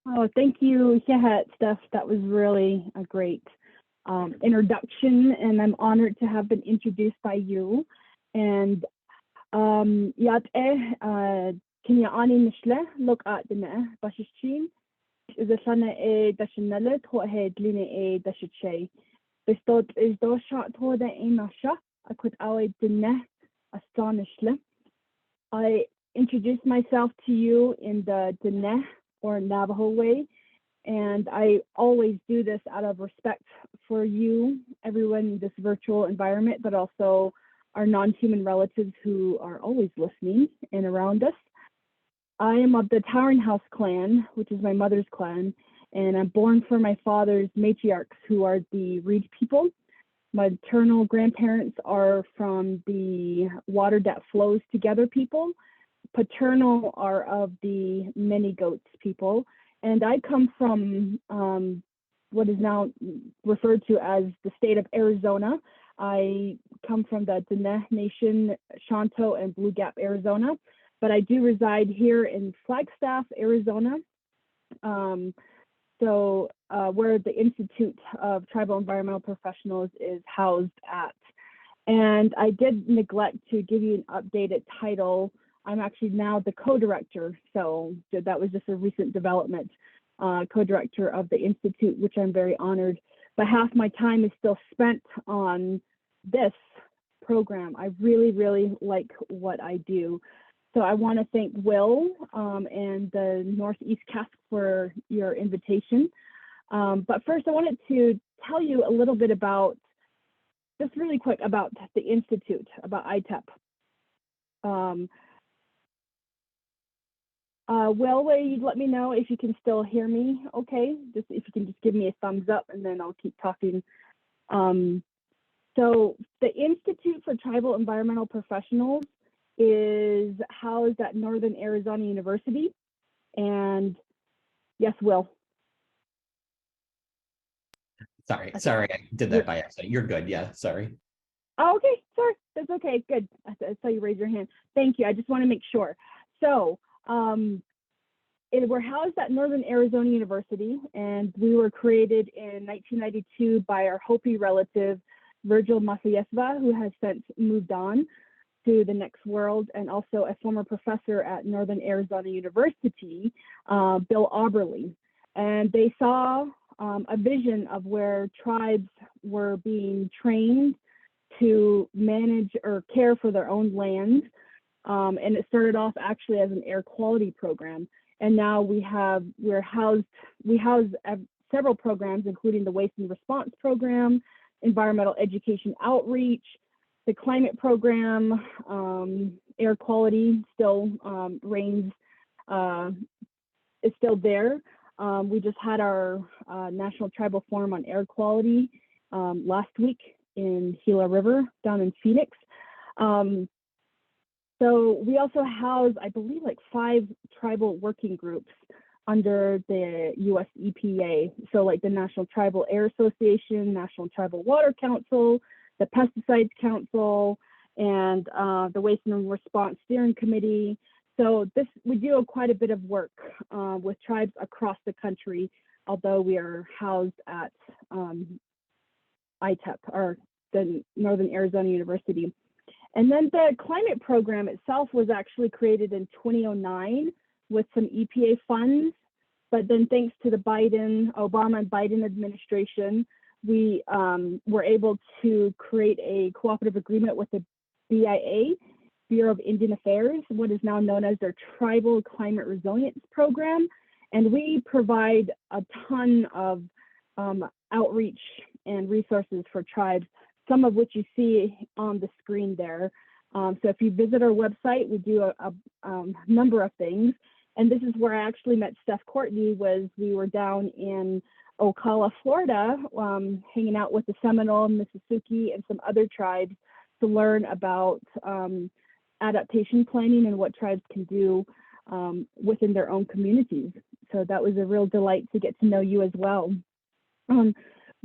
Oh, thank you, Shahat, Steph. That was really a great introduction, and I'm honored to have been introduced by you. And yat kenya ani nishle look at the bashishin is a sana dashinale to head line dashiche. Bestot is do shot to the nasha. I could awe the astonishle. I introduced myself to you in the Diné or Navajo way, and I always do this out of respect for you, everyone in this virtual environment, but also our non-human relatives who are always listening and around us. I am of the Towering House clan, which is my mother's clan, and I'm born from my father's matriarchs, who are the Reed people. My maternal grandparents are from the Water That Flows Together people. Paternal are of the Many Goats people. And I come from what is now referred to as the state of Arizona. I come from the Diné Nation, Shanto, and Blue Gap, Arizona. But I do reside here in Flagstaff, Arizona. Where the Institute of Tribal Environmental Professionals is housed at. And I did neglect to give you an updated title. I'm actually now the co-director, so that was just a recent development, co-director of the Institute, which I'm very honored. But half my time is still spent on this program. I really, really like what I do. So I want to thank Will and the Northeast Cask for your invitation. But first, I wanted to tell you a little bit about, just really quick, about the Institute, about ITEP. Will you let me know if you can still hear me, okay? Just if you can just give me a thumbs up, and then I'll keep talking. So the Institute for Tribal Environmental Professionals is housed at Northern Arizona University. And yes, Will. Sorry, I did that by accident. You're good, yeah, sorry. Oh, okay, sorry, that's okay, good. I saw you raise your hand. Thank you, I just want to make sure. So we're housed at Northern Arizona University, and we were created in 1992 by our Hopi relative, Virgil Masayesva, who has since moved on to the next world, and also a former professor at Northern Arizona University, Bill Auberly. And they saw a vision of where tribes were being trained to manage or care for their own land. And it started off actually as an air quality program. And now we house several programs, including the Waste and Response Program, Environmental Education Outreach, the climate program, air quality still reigns, is still there. We just had our National Tribal Forum on Air Quality last week in Gila River down in Phoenix. So we also house, I believe, like 5 tribal working groups under the US EPA. So like the National Tribal Air Association, National Tribal Water Council, the Pesticides Council, and the Waste and Response Steering Committee. So we do quite a bit of work with tribes across the country, although we are housed at ITEP, or the Northern Arizona University. And then the climate program itself was actually created in 2009 with some EPA funds, but then thanks to the Obama and Biden administration, we were able to create a cooperative agreement with the BIA, Bureau of Indian Affairs, what is now known as their Tribal Climate Resilience Program. And we provide a ton of outreach and resources for tribes, some of which you see on the screen there. So if you visit our website, we do a number of things. And this is where I actually met Steph Courtney. We were down in Ocala, Florida, hanging out with the Seminole, Mississippi, and some other tribes to learn about adaptation planning and what tribes can do within their own communities. So that was a real delight to get to know you as well.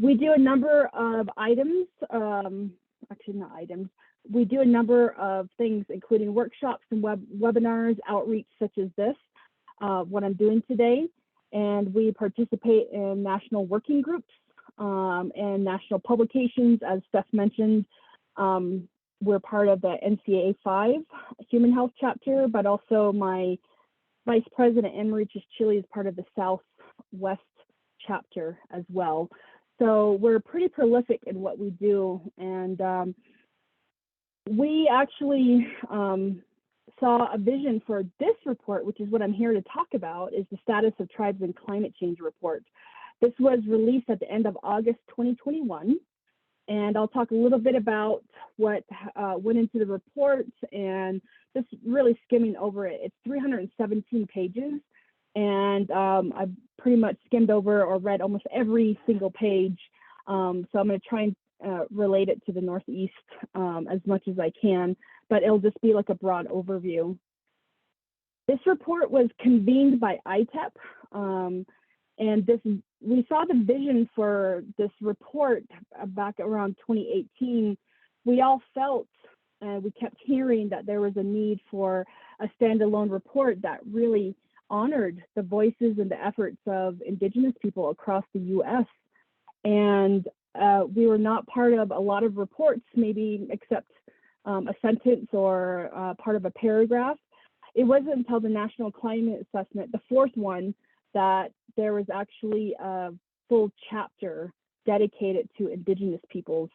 We do a number of items, actually not items, we do a number of things, including workshops and webinars, outreach such as this, what I'm doing today. and we participate in national working groups and national publications. As Steph mentioned, we're part of the NCAA 5 Human Health chapter, but also my Vice President, Anne Marie Chile, is part of the Southwest chapter as well. So we're pretty prolific in what we do. And we actually saw a vision for this report, which is what I'm here to talk about, is the Status of Tribes and Climate Change report. This was released at the end of August 2021. And I'll talk a little bit about what went into the report and just really skimming over it. It's 317 pages, and I've pretty much skimmed over or read almost every single page. So I'm going to try and relate it to the Northeast as much as I can, but it'll just be like a broad overview. This report was convened by ITEP, and we saw the vision for this report back around 2018. We all felt, we kept hearing that there was a need for a standalone report that really honored the voices and the efforts of Indigenous people across the U.S. And we were not part of a lot of reports, maybe except a sentence or part of a paragraph. It wasn't until the National Climate Assessment, the fourth one, that there was actually a full chapter dedicated to Indigenous peoples.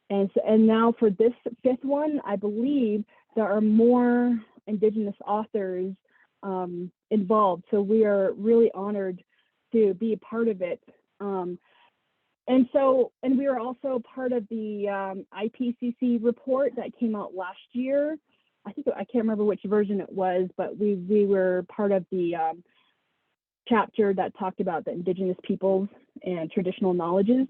And now for this fifth one, I believe there are more Indigenous authors involved. So we are really honored to be a part of it. And we are also part of the IPCC report that came out last year. I can't remember which version it was, but we were part of the chapter that talked about the Indigenous peoples and traditional knowledges.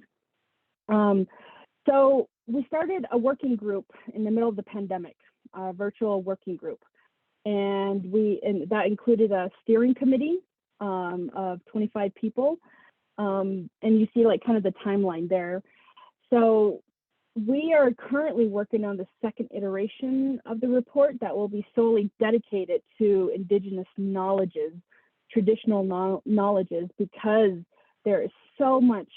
So we started a working group in the middle of the pandemic, a virtual working group. And that included a steering committee of 25 people. And you see like kind of the timeline there. So we are currently working on the second iteration of the report that will be solely dedicated to Indigenous knowledges, traditional knowledges, because there is so much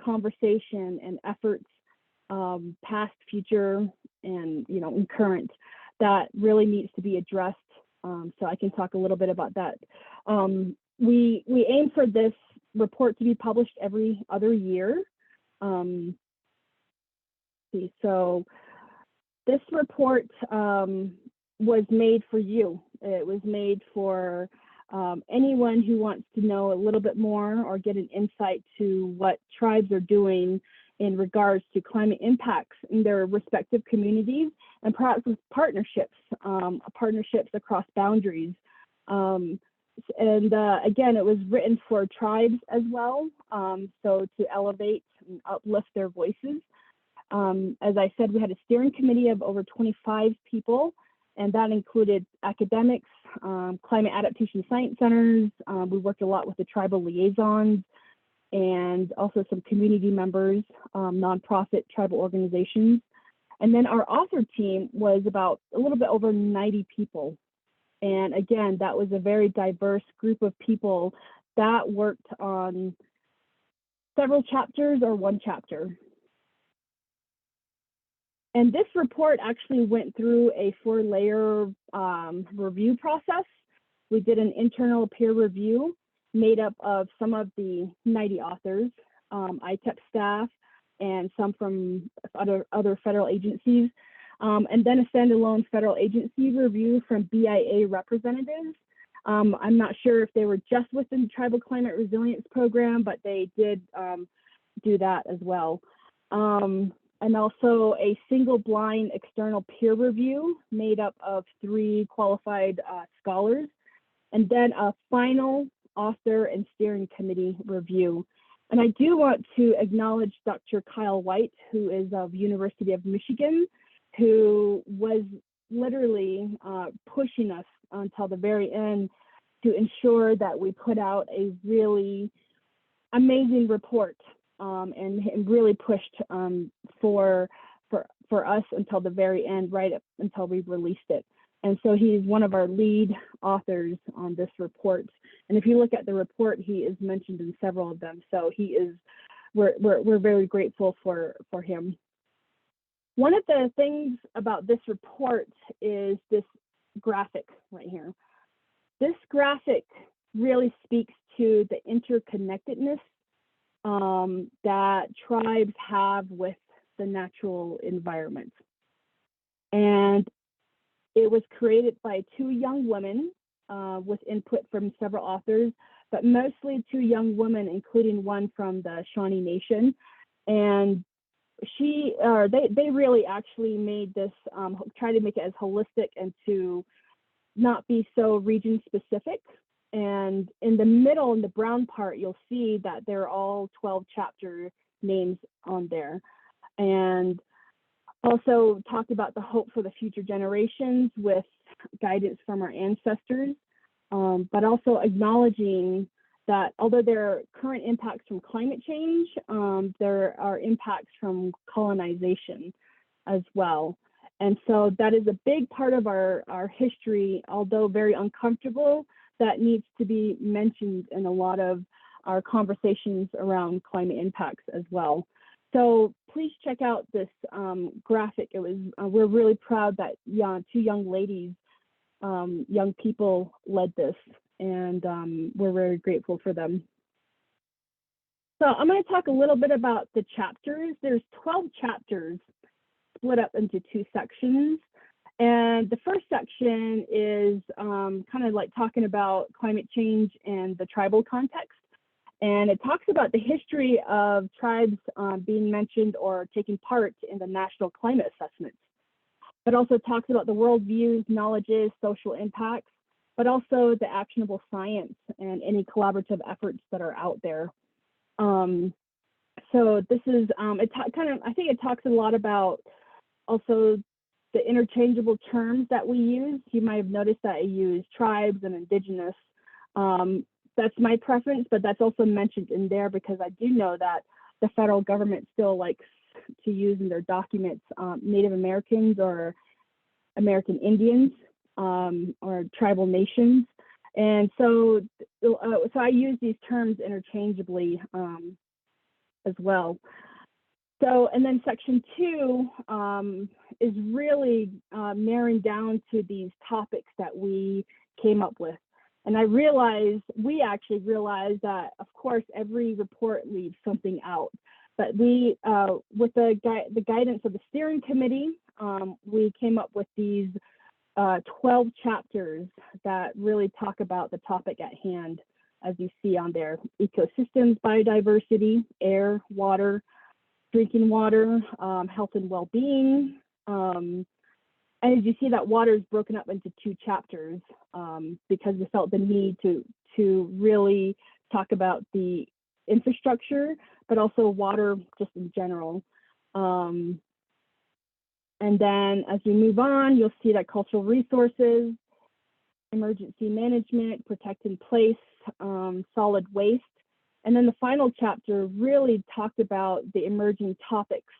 conversation and efforts, past, future, and and current, that really needs to be addressed. So I can talk a little bit about that. We aim for this report to be published every other year. So this report was made for you. It was made for anyone who wants to know a little bit more or get an insight to what tribes are doing in regards to climate impacts in their respective communities, and perhaps with partnerships across boundaries. Again, it was written for tribes as well, so to elevate and uplift their voices. As I said, we had a steering committee of over 25 people, and that included academics, climate adaptation science centers. We worked a lot with the tribal liaisons, and also some community members, nonprofit tribal organizations. And then our author team was about a little bit over 90 people. And again, that was a very diverse group of people that worked on several chapters or one chapter. And this report actually went through a 4-layer review process. We did an internal peer review made up of some of the 90 authors, ITEP staff, and some from other federal agencies, and then a standalone federal agency review from BIA representatives. I'm not sure if they were just within the Tribal Climate Resilience Program, but they did do that as well. And also a single blind external peer review made up of 3 qualified scholars, and then a final author and steering committee review. And I do want to acknowledge Dr. Kyle White, who is of University of Michigan, who was literally pushing us until the very end to ensure that we put out a really amazing report, and really pushed for us until the very end, right up until we released it. And so he's one of our lead authors on this report. And if you look at the report, he is mentioned in several of them. So we're very grateful for him. One of the things about this report is this graphic right here. This graphic really speaks to the interconnectedness that tribes have with the natural environment. And it was created by two young women with input from several authors, but mostly two young women, including one from the Shawnee Nation. And they really actually made this, try to make it as holistic and to not be so region specific. And in the middle, in the brown part, you'll see that they're all 12 chapter names on there. And also talked about the hope for the future generations with guidance from our ancestors, but also acknowledging that although there are current impacts from climate change, there are impacts from colonization as well. And so that is a big part of our history, although very uncomfortable, that needs to be mentioned in a lot of our conversations around climate impacts as well. So please check out this graphic. We're really proud that two young ladies, young people led this, and we're very grateful for them. So I'm going to talk a little bit about the chapters. There's 12 chapters split up into two sections. And the first section is kind of like talking about climate change and the tribal context. And it talks about the history of tribes being mentioned or taking part in the national climate assessments. It also talks about the worldviews, knowledges, social impacts, but also the actionable science and any collaborative efforts that are out there. So this is, I think it talks a lot about also the interchangeable terms that we use. You might have noticed that I use tribes and indigenous. That's my preference, but that's also mentioned in there because I do know that the federal government still likes to use in their documents Native Americans or American Indians or tribal nations. And so I use these terms interchangeably as well. So, and then section 2 is really narrowing down to these topics that we came up with. And we actually realized that, of course, every report leaves something out. But we, with the guidance of the steering committee, we came up with these 12 chapters that really talk about the topic at hand, as you see on there: ecosystems, biodiversity, air, water, drinking water, health and well-being. And as you see, that water is broken up into 2 chapters because we felt the need to really talk about the infrastructure, but also water just in general. And then as we move on, you'll see that cultural resources, emergency management, protect in place, solid waste. And then the final chapter really talked about the emerging topics,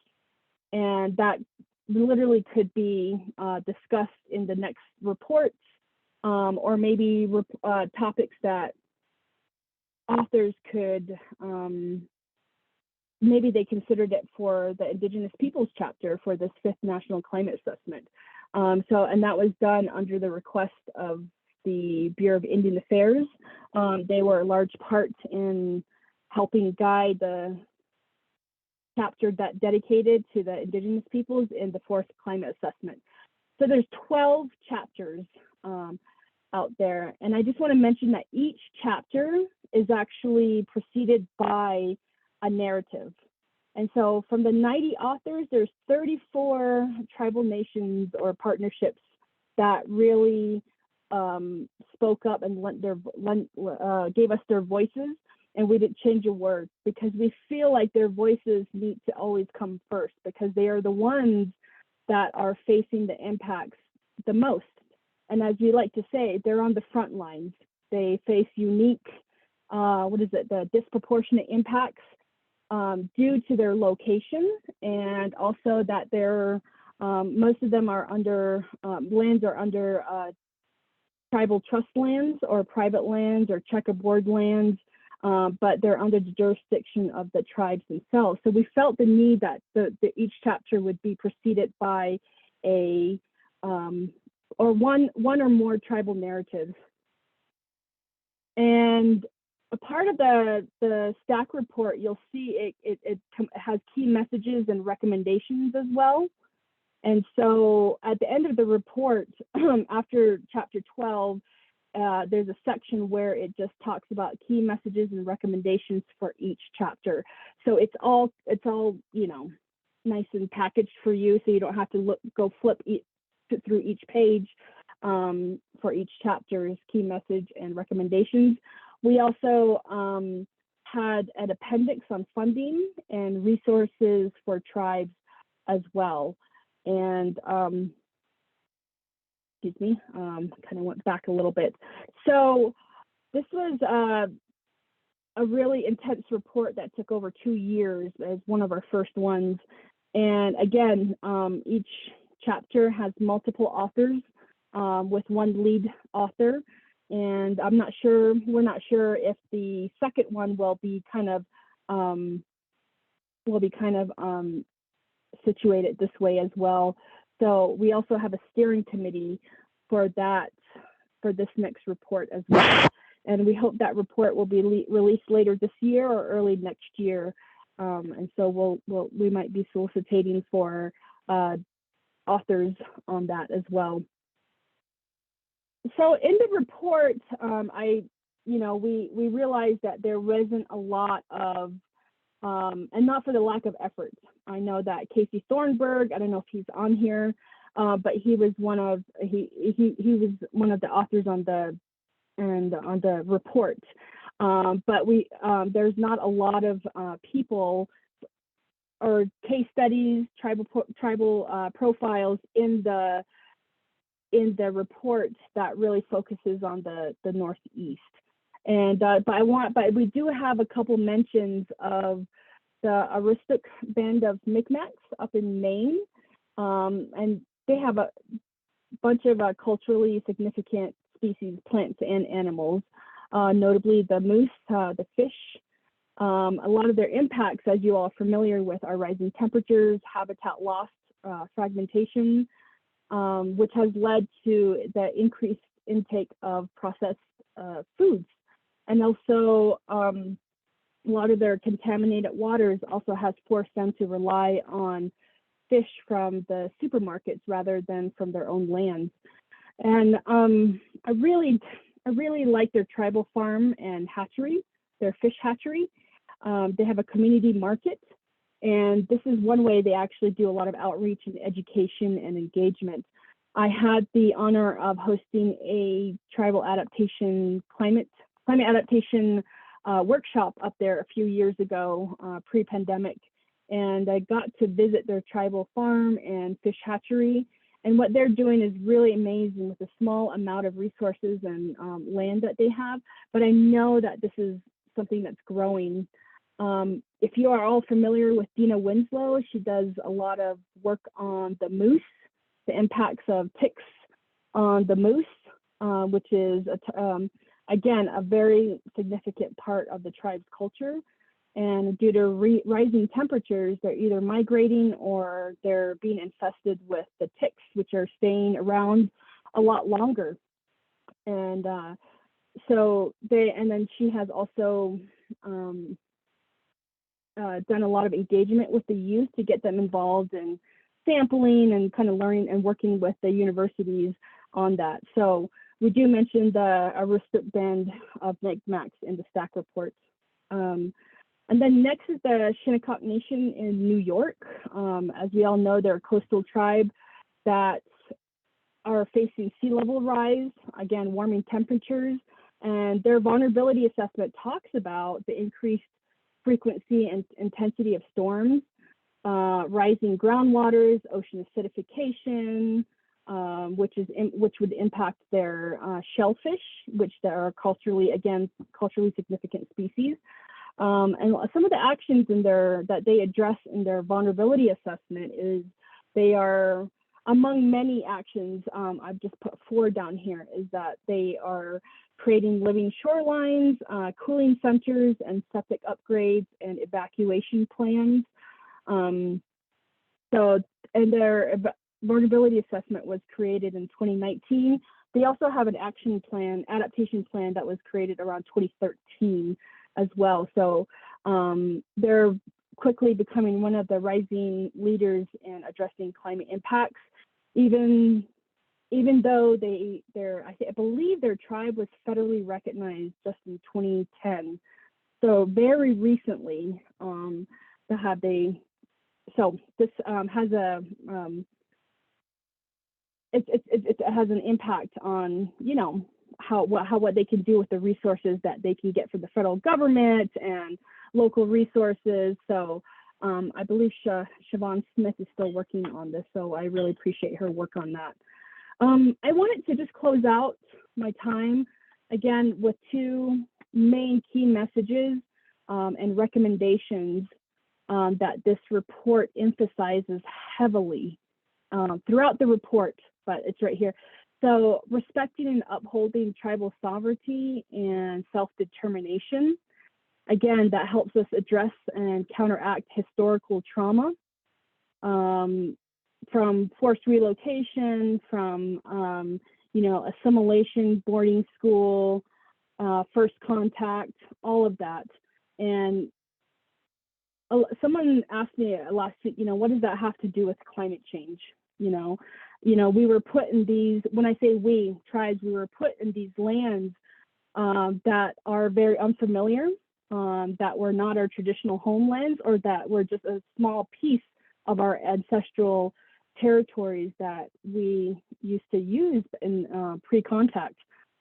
and that literally could be discussed in the next reports, or maybe topics that authors could, maybe they considered it for the Indigenous Peoples chapter for this 5th National Climate Assessment. And that was done under the request of the Bureau of Indian Affairs. They were a large part in helping guide the chapter that dedicated to the Indigenous peoples in the 4th climate assessment. So there's 12 chapters out there. And I just want to mention that each chapter is actually preceded by a narrative. And so from the 90 authors, there's 34 tribal nations or partnerships that really spoke up and gave us their voices. And we didn't change a word because we feel like their voices need to always come first because they are the ones that are facing the impacts the most. And as we like to say, they're on the front lines. They face unique, the disproportionate impacts due to their location, and also that they're, most of them are under, lands are under tribal trust lands or private lands or checkerboard lands, but they're under the jurisdiction of the tribes themselves. So we felt the need that each chapter would be preceded by a or one or more tribal narratives. And a part of the stack report, you'll see it has key messages and recommendations as well. And so at the end of the report, after chapter 12, there's a section where it just talks about key messages and recommendations for each chapter. So it's all you know, nice and packaged for you, so you don't have to go flip through each page for each chapter's key message and recommendations. We also had an appendix on funding and resources for tribes as well. And excuse me, kind of went back a little bit. So this was a really intense report that took over 2 years as one of our first ones. And again, each chapter has multiple authors with one lead author. And we're not sure if the second one will be kind of situated this way as well. So we also have a steering committee for this next report as well. And we hope that report will be released later this year or early next year. And so we might be soliciting for authors on that as well. So in the report, we realized that there wasn't a lot of, and not for the lack of effort. I know that Casey Thornburg, I don't know if he's on here, but he was one of the authors on the report. But there's not a lot of people or case studies, tribal profiles in the report that really focuses on the Northeast. And but we do have a couple mentions of the Aroostook Band of Micmacs up in Maine, and they have a bunch of culturally significant species, plants and animals, notably the moose, the fish. A lot of their impacts, as you all are familiar with, are rising temperatures, habitat loss, fragmentation, which has led to the increased intake of processed foods. And also, a lot of their contaminated waters also has forced them to rely on fish from the supermarkets rather than from their own lands. And I really like their tribal farm and hatchery, their fish hatchery. They have a community market, and this is one way they actually do a lot of outreach and education and engagement. I had the honor of hosting a tribal adaptation, climate adaptation workshop up there a few years ago, pre-pandemic, and I got to visit their tribal farm and fish hatchery. And what they're doing is really amazing with the small amount of resources and land that they have. But I know that this is something that's growing. If you are all familiar with Dina Winslow, she does a lot of work on the moose, the impacts of ticks on the moose, which is, again, a very significant part of the tribe's culture. And due to rising temperatures, they're either migrating or they're being infested with the ticks, which are staying around a lot longer. And then she has also done a lot of engagement with the youth to get them involved in sampling and kind of learning and working with the universities on that. So we do mention the Aroostook Band of Micmacs in the stack report. And then next is the Shinnecock Nation in New York. As we all know, they're a coastal tribe that are facing sea level rise, again, warming temperatures, and their vulnerability assessment talks about the increased frequency and intensity of storms, rising groundwaters, ocean acidification, which would impact their shellfish, which are culturally significant species. And some of the actions that they address in their vulnerability assessment is they are among many actions, I've just put 4 down here, is that they are creating living shorelines, cooling centers, and septic upgrades and evacuation plans. And their vulnerability assessment was created in 2019. They also have an action plan, adaptation plan, that was created around 2013 as well. So they're quickly becoming one of the rising leaders in addressing climate impacts, even though I believe their tribe was federally recognized just in 2010. So very recently, this has it has an impact on, you know, what they can do with the resources that they can get from the federal government and local resources. So I believe Siobhan Smith is still working on this, so I really appreciate her work on that. I wanted to just close out my time again with 2 main key messages and recommendations that this report emphasizes heavily throughout the report, but it's right here. So respecting and upholding tribal sovereignty and self-determination. Again, that helps us address and counteract historical trauma from forced relocation, from assimilation, boarding school, first contact, all of that. And someone asked me last week, what does that have to do with climate change? We were put in these, when I say we, tribes, we were put in these lands that are very unfamiliar, that were not our traditional homelands, or that were just a small piece of our ancestral territories that we used to use in pre-contact.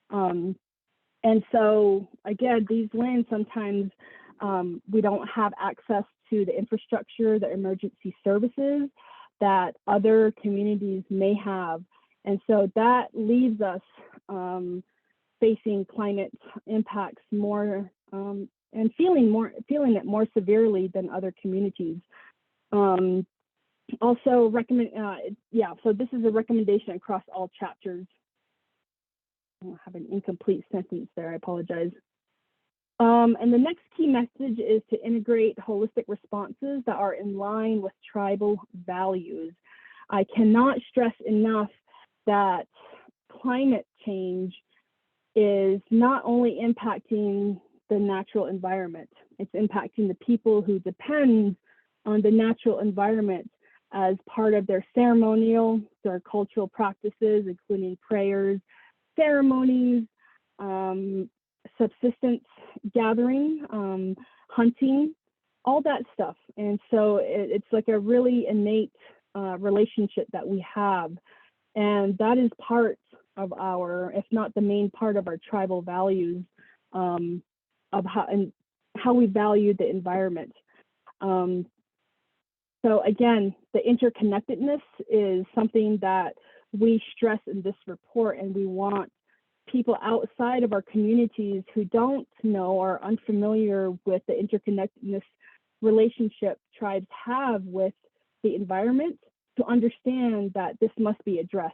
And so, again, these lands sometimes we don't have access to the infrastructure, the emergency services that other communities may have. And so that leaves us facing climate impacts more and feeling it more severely than other communities. Also recommend, so this is a recommendation across all chapters. I have an incomplete sentence there, I apologize. And the next key message is to integrate holistic responses that are in line with tribal values. I cannot stress enough that climate change is not only impacting the natural environment, it's impacting the people who depend on the natural environment as part of their ceremonial, their cultural practices, including prayers, ceremonies, subsistence gathering, hunting, all that stuff. And so it's like a really innate relationship that we have. And that is part of our, if not the main part of our tribal values of how we value the environment. So again, the interconnectedness is something that we stress in this report, and we want people outside of our communities who don't know or are unfamiliar with the interconnectedness relationship tribes have with the environment to understand that this must be addressed.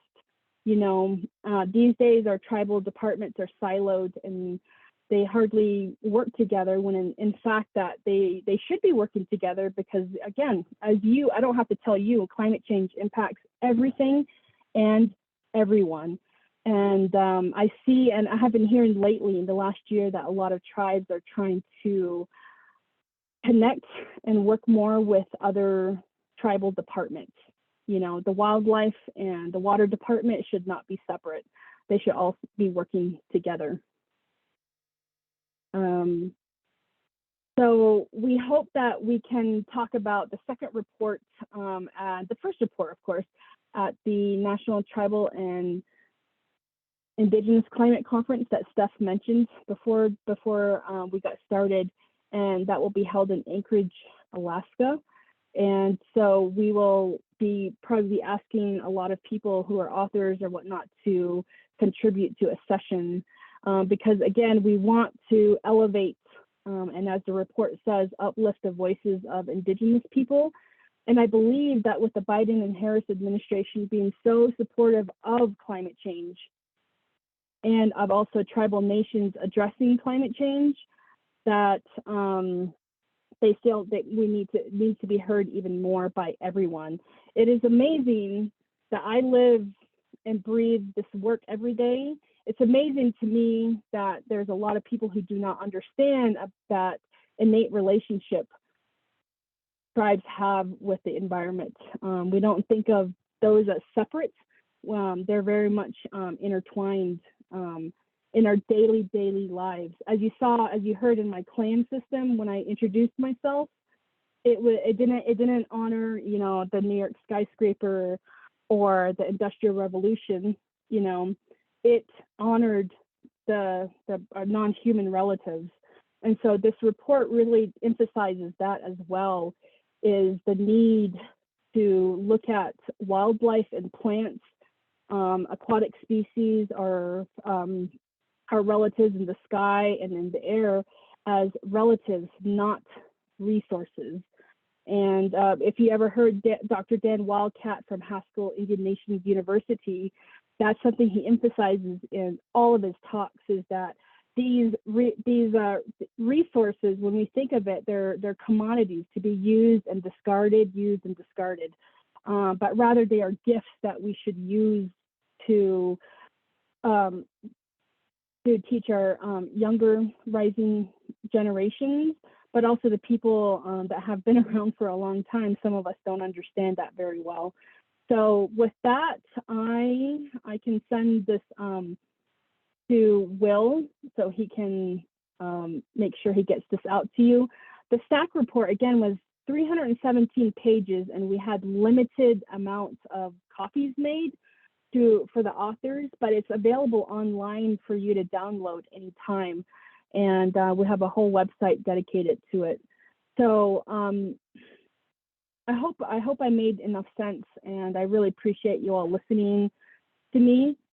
These days our tribal departments are siloed and they hardly work together, when in fact that they should be working together, because again, I don't have to tell you, climate change impacts everything and everyone. And I see, and I have been hearing lately in the last year, that a lot of tribes are trying to connect and work more with other tribal departments. The wildlife and the water department should not be separate. They should all be working together. So we hope that we can talk about the second report, and the first report, of course, at the National Tribal and Indigenous Climate Conference that Steph mentioned before we got started, and that will be held in Anchorage, Alaska. And so we will be probably asking a lot of people who are authors or whatnot to contribute to a session, because again, we want to elevate and, as the report says, uplift the voices of Indigenous people And I believe that with the Biden and Harris administration being so supportive of climate change and of also tribal nations addressing climate change, that they feel that we need to be heard even more by everyone. It is amazing that I live and breathe this work every day. It's amazing to me that there's a lot of people who do not understand that innate relationship tribes have with the environment. We don't think of those as separate. They're very much intertwined in our daily lives. As you heard in my clan system when I introduced myself, it didn't honor, you know, the New York skyscraper or the Industrial Revolution. You know, it honored the non-human relatives. And so this report really emphasizes that as well, is the need to look at wildlife and plants, aquatic species, our relatives in the sky and in the air as relatives, not resources. And if you ever heard Dr. Dan Wildcat from Haskell Indian Nations University, that's something he emphasizes in all of his talks, is that these resources, when we think of it, they're commodities to be used and discarded, but rather they are gifts that we should use to teach our younger rising generations, but also the people that have been around for a long time. Some of us don't understand that very well. So with that, I can send this to Will so he can make sure he gets this out to you. The STAC report, again, was 317 pages, and we had limited amounts of copies made for the authors, but it's available online for you to download anytime. And we have a whole website dedicated to it. So I hope I made enough sense, and I really appreciate you all listening to me.